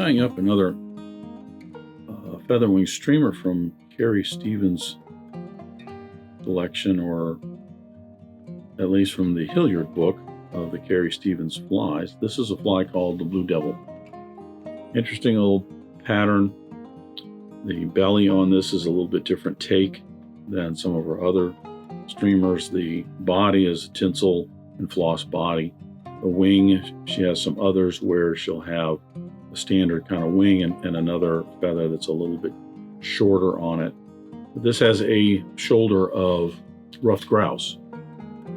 tying up another featherwing streamer from Carrie Stevens collection, or at least from the Hilliard book of the Carrie Stevens flies. This is a fly called the Blue Devil. Interesting little pattern. The belly on this is a little bit different take than some of our other streamers. The body is a Tinsel and Floss body. The wing, she has some others where she'll have a standard kind of wing and another feather that's a little bit shorter on it. But this has a shoulder of ruffed grouse,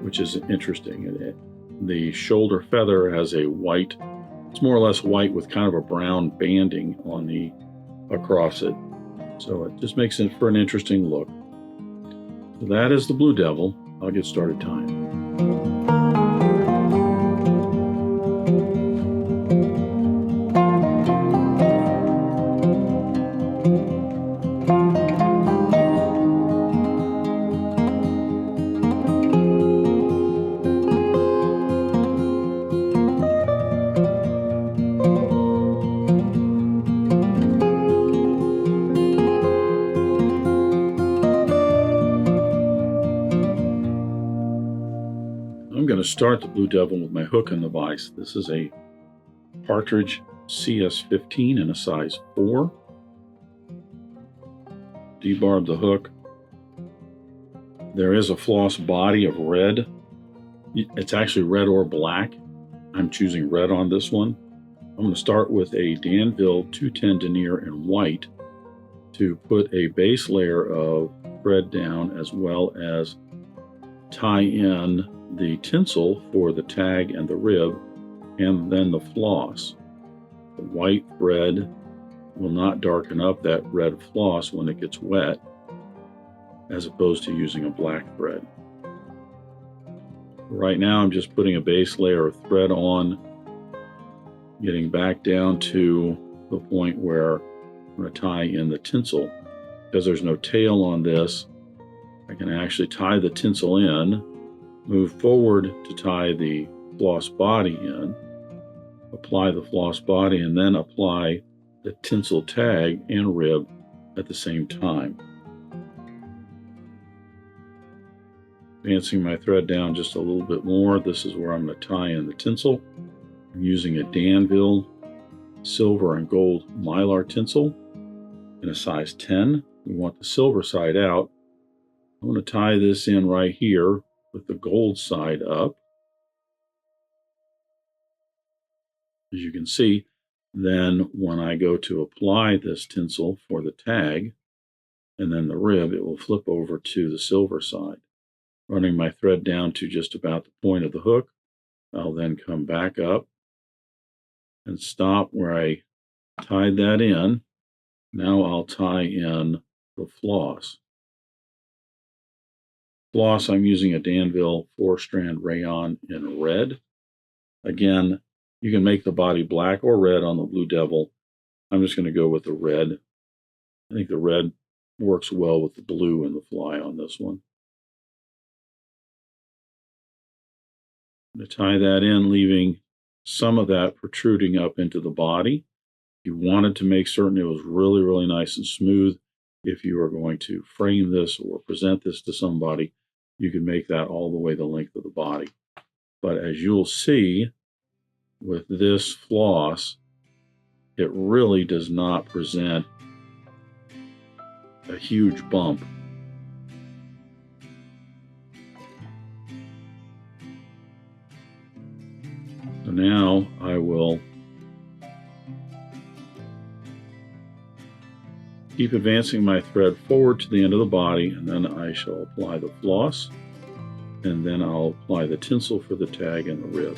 which is interesting. The shoulder feather has a white, it's more or less white with kind of a brown banding on the across it. So it just makes it for an interesting look. So that is the Blue Devil. I'll get started tying. I'm going to start the Blue Devil with my hook and the vise. This is a Partridge CS15 in a size 4. Debarb the hook. There is a floss body of red. It's actually red or black. I'm choosing red on this one. I'm going to start with a Danville 210 Denier in white to put a base layer of thread down, as well as tie in the tinsel for the tag and the rib, and then the floss. The white thread will not darken up that red floss when it gets wet, as opposed to using a black thread. Right now I'm just putting a base layer of thread on, getting back down to the point where I'm going to tie in the tinsel. Because there's no tail on this, I can actually tie the tinsel in, move forward to tie the floss body in, apply the floss body, and then apply the tinsel tag and rib at the same time. Advancing my thread down just a little bit more, this is where I'm going to tie in the tinsel. I'm using a Danville silver and gold Mylar tinsel in a size 10. We want the silver side out. I'm going to tie this in right here with the gold side up. As you can see, then when I go to apply this tinsel for the tag and then the rib, it will flip over to the silver side. Running my thread down to just about the point of the hook, I'll then come back up and stop where I tied that in. Now I'll tie in the floss. Floss, I'm using a Danville 4-strand rayon in red. Again, you can make the body black or red on the Blue Devil. I'm just going to go with the red. I think the red works well with the blue and the fly on this one. I'm going to tie that in, leaving some of that protruding up into the body. You wanted to make certain it was really, really nice and smooth. If you are going to frame this or present this to somebody, you can make that all the way the length of the body. But as you'll see with this floss, it really does not present a huge bump. So now I will keep advancing my thread forward to the end of the body, and then I shall apply the floss, and then I'll apply the tinsel for the tag and the rib.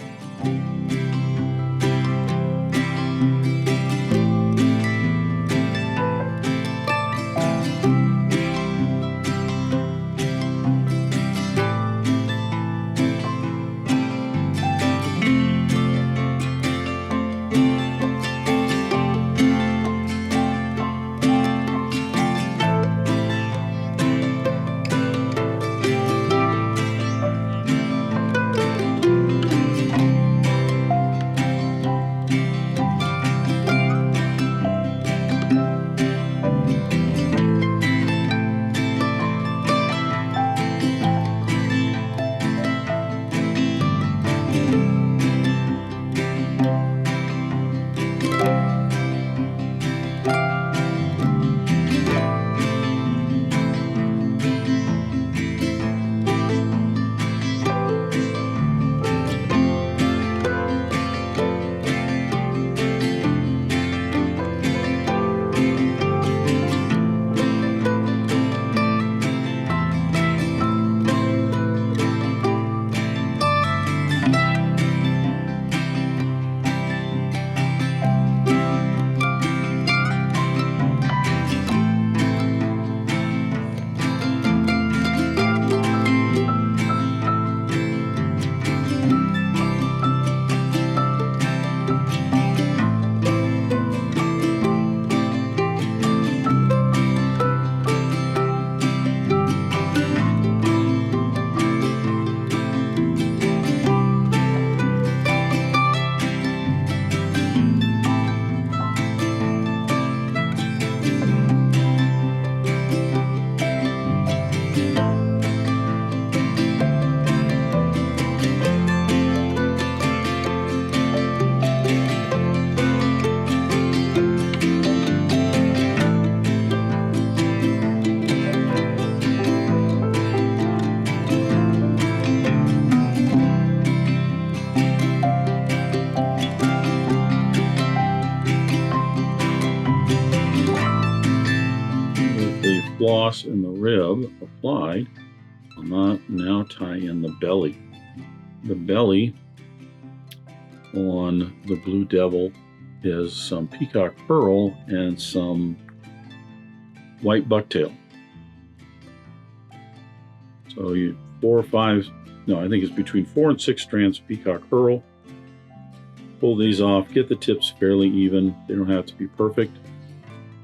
floss and the rib applied, I'll now tie in the belly. The belly on the Blue Devil is some Peacock pearl and some white bucktail. So you 4 or 5, no, I think it's between 4 and 6 strands of Peacock pearl. Pull these off, get the tips fairly even. They don't have to be perfect.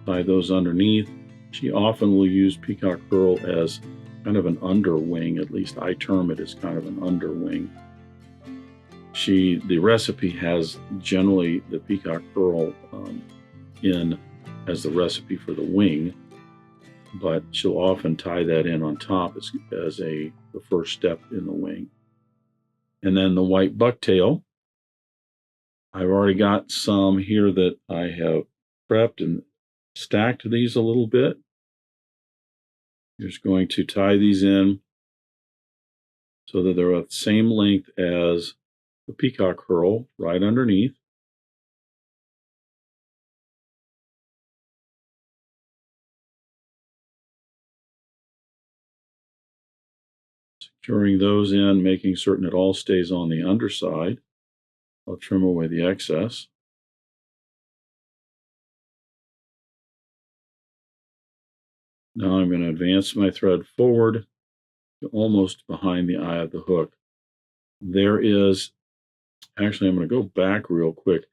Tie those underneath. She often will use Peacock pearl as kind of an underwing, at least I term it as kind of an underwing. The recipe has generally the Peacock pearl in as the recipe for the wing, but she'll often tie that in on top as the first step in the wing. And then the white bucktail, I've already got some here that I have prepped and stacked these a little bit. Just going to tie these in so that they're at the same length as the Peacock pearl right underneath. Securing those in, making certain it all stays on the underside. I'll trim away the excess. Now I'm going to advance my thread forward to almost behind the eye of the hook. There is, actually I'm going to go back real quick.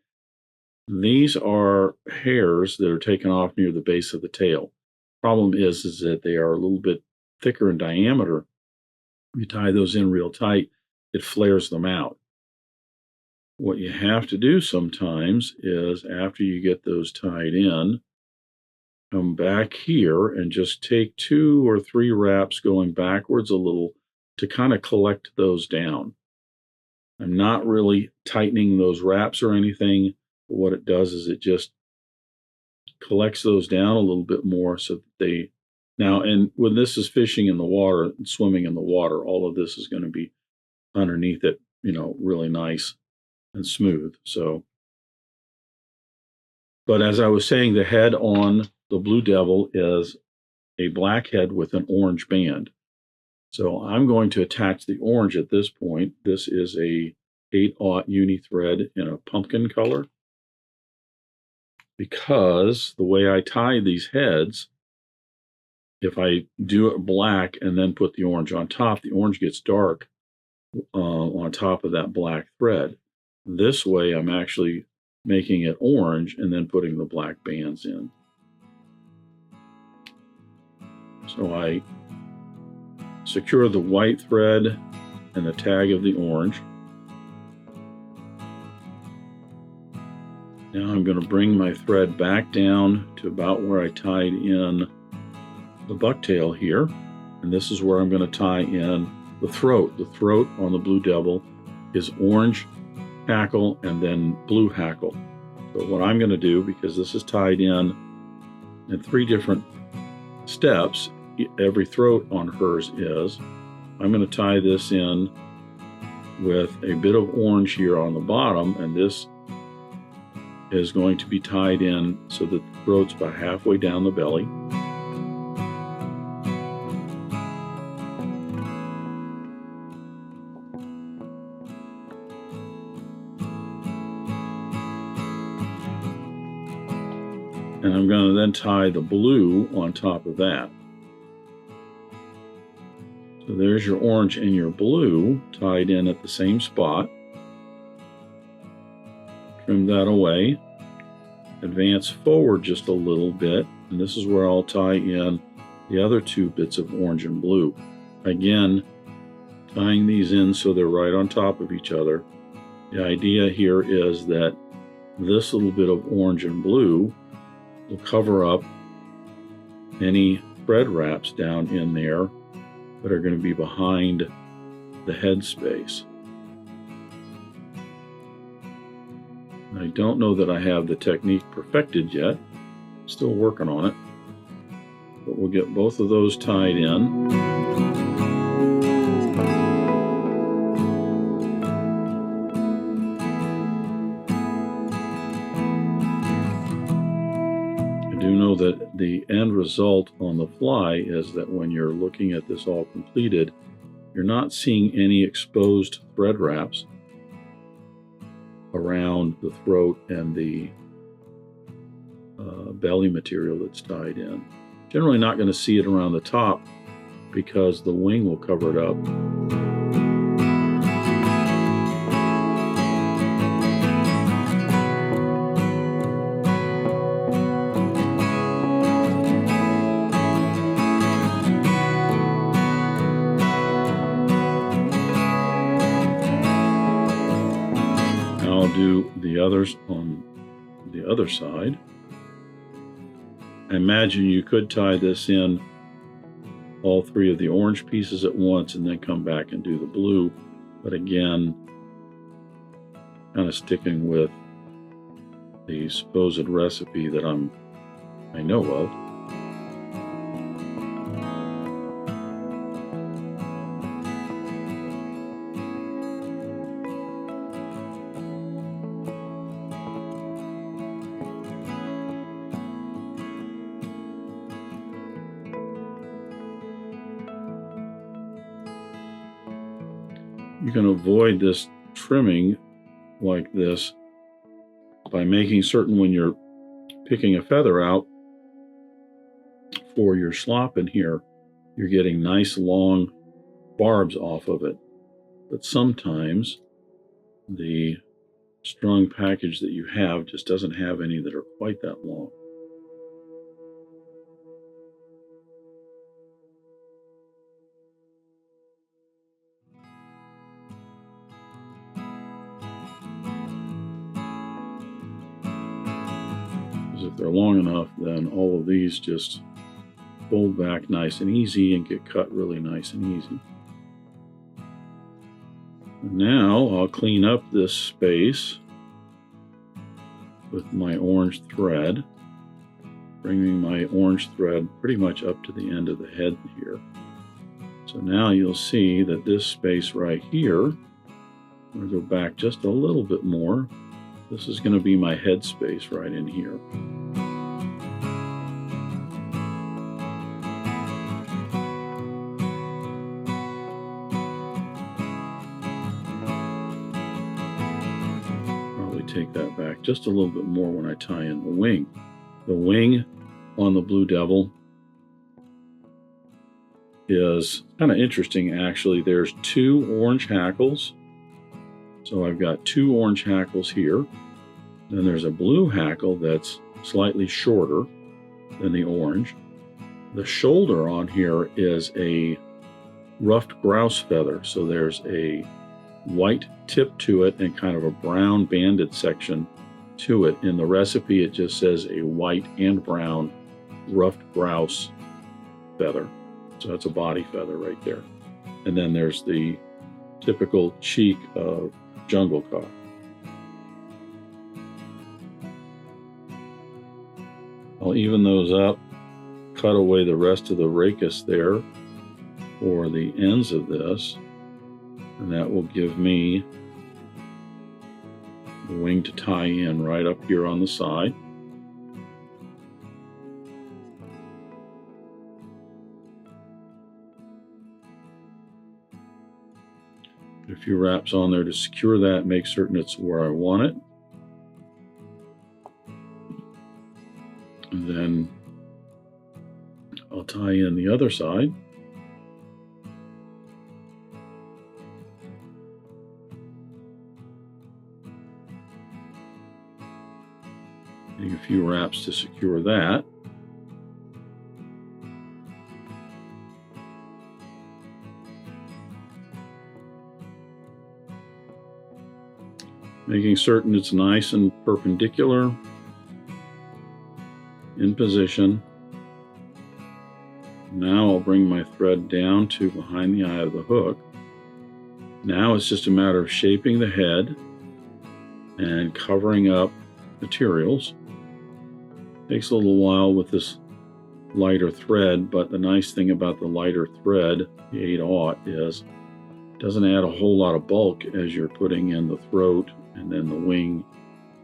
These are hairs that are taken off near the base of the tail. Problem is that they are a little bit thicker in diameter. You tie those in real tight, it flares them out. What you have to do sometimes is, after you get those tied in, come back here and just take 2 or 3 wraps going backwards a little to kind of collect those down. I'm not really tightening those wraps or anything, but what it does is it just collects those down a little bit more so that they, now, and when this is fishing in the water, swimming in the water, all of this is going to be underneath it, really nice and smooth. So, but as I was saying, the head on the Blue Devil is a black head with an orange band. So I'm going to attach the orange at this point. This is a 8/0 uni thread in a pumpkin color, because the way I tie these heads, if I do it black and then put the orange on top, the orange gets dark on top of that black thread. This way I'm actually making it orange and then putting the black bands in. So I secure the white thread and the tag of the orange. Now I'm going to bring my thread back down to about where I tied in the bucktail here. And this is where I'm going to tie in the throat. The throat on the Blue Devil is orange hackle and then blue hackle. So what I'm going to do, because this is tied in 3 different steps, every throat on hers is, I'm going to tie this in with a bit of orange here on the bottom, and this is going to be tied in so that the throat's about halfway down the belly. And I'm going to then tie the blue on top of that. So there's your orange and your blue tied in at the same spot. Trim that away. Advance forward just a little bit, and this is where I'll tie in the other 2 bits of orange and blue. Again, tying these in so they're right on top of each other. The idea here is that this little bit of orange and blue will cover up any thread wraps down in there that are going to be behind the head space. I don't know that I have the technique perfected yet. Still working on it. But we'll get both of those tied in. do know that the end result on the fly is that when you're looking at this all completed, you're not seeing any exposed thread wraps around the throat and the belly material that's tied in. Generally not going to see it around the top because the wing will cover it up. Now I'll do the others on the other side. I imagine you could tie this in all three of the orange pieces at once and then come back and do the blue. But again, kind of sticking with the supposed recipe that I know of. You can avoid this trimming like this by making certain when you're picking a feather out for your slop in here, you're getting nice long barbs off of it. But sometimes the strung package that you have just doesn't have any that are quite that long. If they're long enough, then all of these just fold back nice and easy and get cut really nice and easy. And now I'll clean up this space with my orange thread, bringing my orange thread pretty much up to the end of the head here. So now you'll see that this space right here, I'm going to go back just a little bit more. This is going to be my head space right in here. Probably take that back just a little bit more when I tie in the wing. The wing on the Blue Devil is kind of interesting, actually. There's two orange hackles. So I've got two orange hackles here. Then there's a blue hackle that's slightly shorter than the orange. The shoulder on here is a ruffed grouse feather. So there's a white tip to it and kind of a brown banded section to it. In the recipe, it just says a white and brown ruffed grouse feather. So that's a body feather right there. And then there's the typical cheek of jungle cock. I'll even those up, cut away the rest of the rachis there for the ends of this, and that will give me the wing to tie in right up here on the side. A few wraps on there to secure that, make certain it's where I want it. And then I'll tie in the other side. Getting a few wraps to secure that. Making certain it's nice and perpendicular in position. Now I'll bring my thread down to behind the eye of the hook. Now it's just a matter of shaping the head and covering up materials. Takes a little while with this lighter thread, but the nice thing about the lighter thread, the 8/0, is it doesn't add a whole lot of bulk as you're putting in the throat and then the wing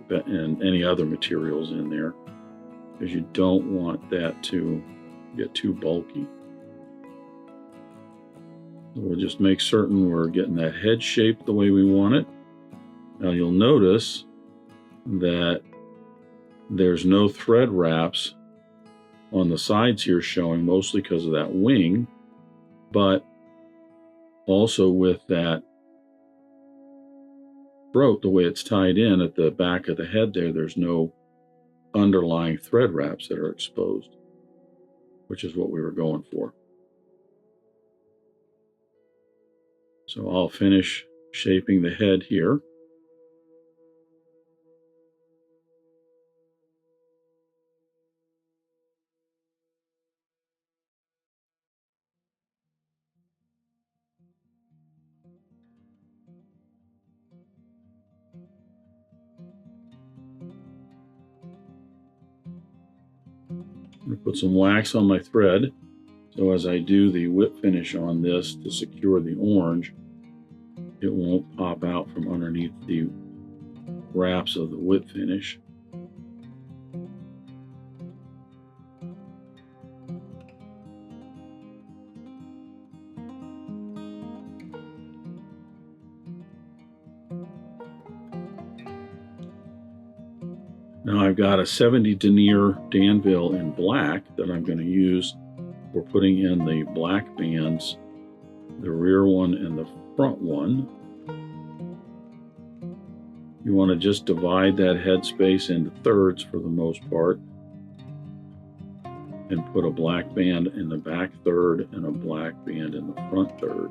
and any other materials in there. because you don't want that to get too bulky. So we'll just make certain we're getting that head shaped the way we want it. Now you'll notice that there's no thread wraps on the sides here showing, mostly because of that wing, but also with that throat, the way it's tied in at the back of the head there, there's no underlying thread wraps that are exposed, which is what we were going for. So I'll finish shaping the head here. I'm going to put some wax on my thread, so as I do the whip finish on this to secure the orange, it won't pop out from underneath the wraps of the whip finish. Now I've got a 70 Denier Danville in black that I'm going to use for putting in the black bands, the rear one and the front one. You want to just divide that head space into thirds for the most part, and put a black band in the back third and a black band in the front third.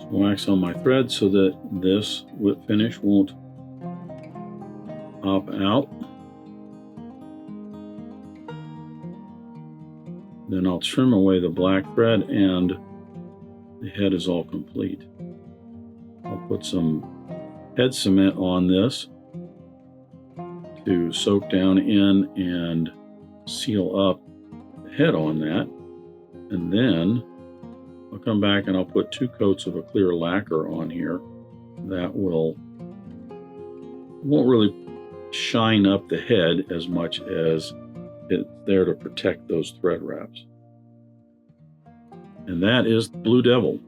Wax on my thread so that this whip finish won't pop out. Then I'll trim away the black thread and the head is all complete. I'll put some head cement on this to soak down in and seal up the head on that, and then I'll come back and I'll put 2 coats of a clear lacquer on here that won't really shine up the head as much as it's there to protect those thread wraps. And that is the Blue Devil.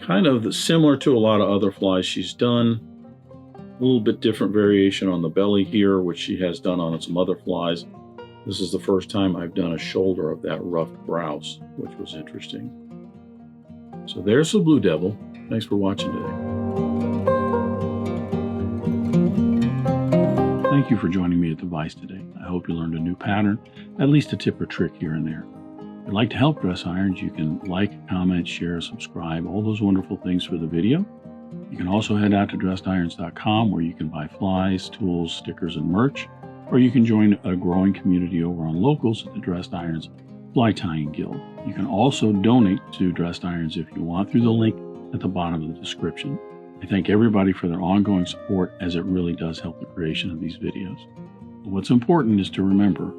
Kind of similar to a lot of other flies she's done. A little bit different variation on the belly here, which she has done on some other flies. This is the first time I've done a shoulder of that ruffed grouse, which was interesting. So there's the Blue Devil. Thanks for watching today. Thank you for joining me at the Vise today. I hope you learned a new pattern, at least a tip or trick here and there. If you'd like to help Dress Irons, you can like, comment, share, subscribe, all those wonderful things for the video. You can also head out to dressedirons.com where you can buy flies, tools, stickers, and merch. Or you can join a growing community over on Locals at the Dressed Irons Fly Tying Guild. You can also donate to Dressed Irons if you want through the link at the bottom of the description. I thank everybody for their ongoing support, as it really does help the creation of these videos. But what's important is to remember,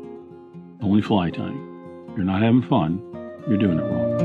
only fly tying. If you're not having fun, you're doing it wrong.